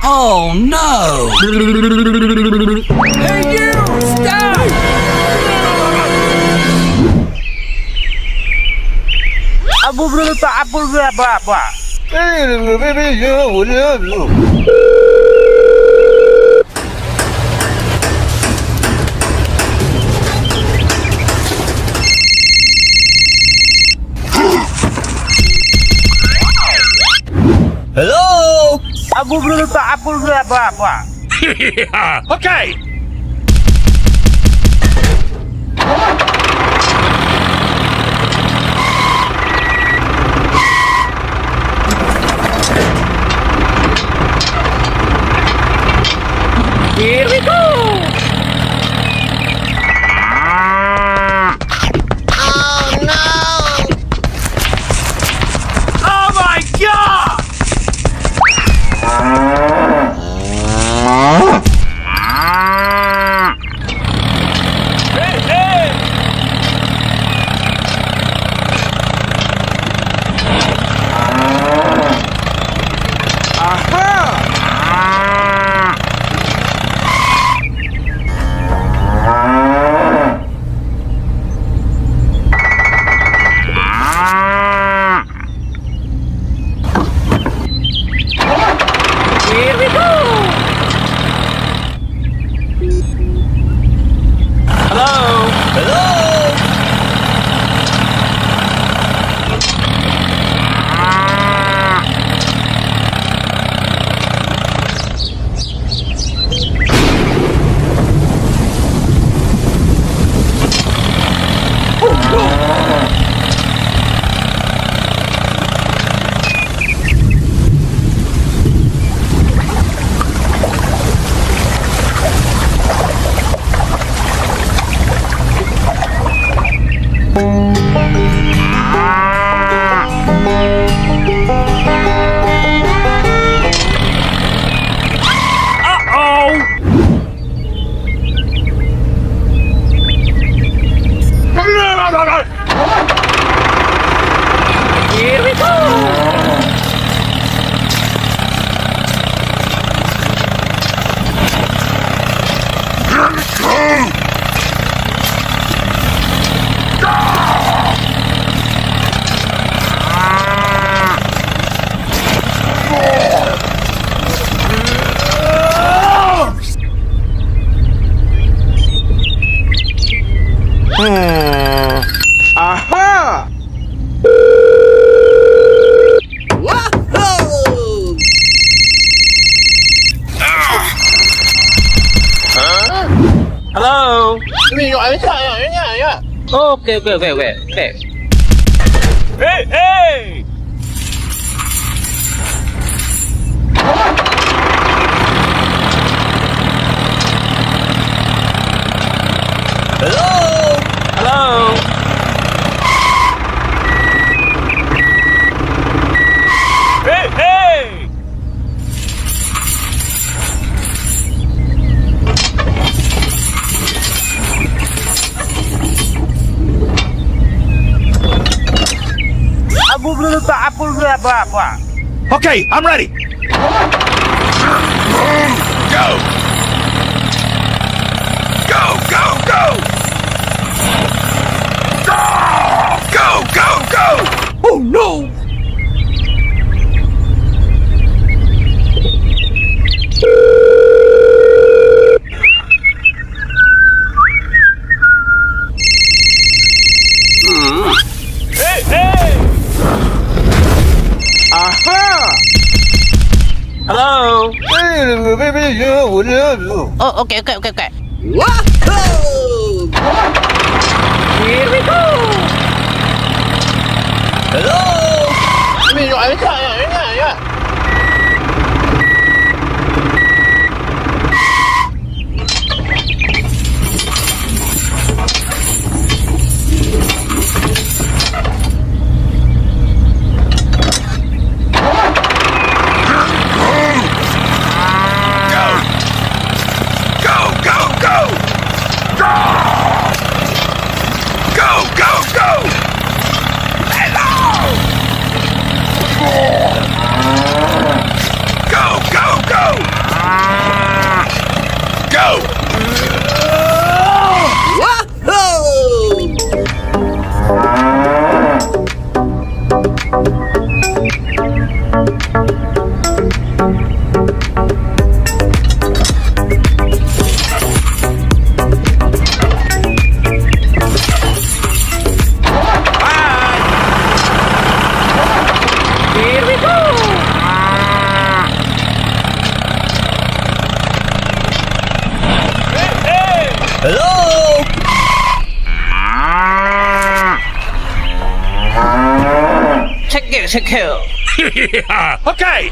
Oh no! Hey you! Stop! Abu berapa? Abu berapa? Hello? Abu berapa? Okay. Here we go! Oh no! Oh my God! Hey, hey! Here we go! Hello? Hello? Here we go! Aha! Wahoo! Hello? Okay. Hey, hey! Hello? Hello? Hey, hey! Abu berapa? Okay, I'm ready. Go! Go, go, go! Hello. Oh, okay, okay, okay, okay. Wahoo! Here we go. Hello? Go, go, go! Go! Go, go, go! Hello! Go, go, go! Go! Wahoo! Here we go. Hello? Check it, check it. Okay,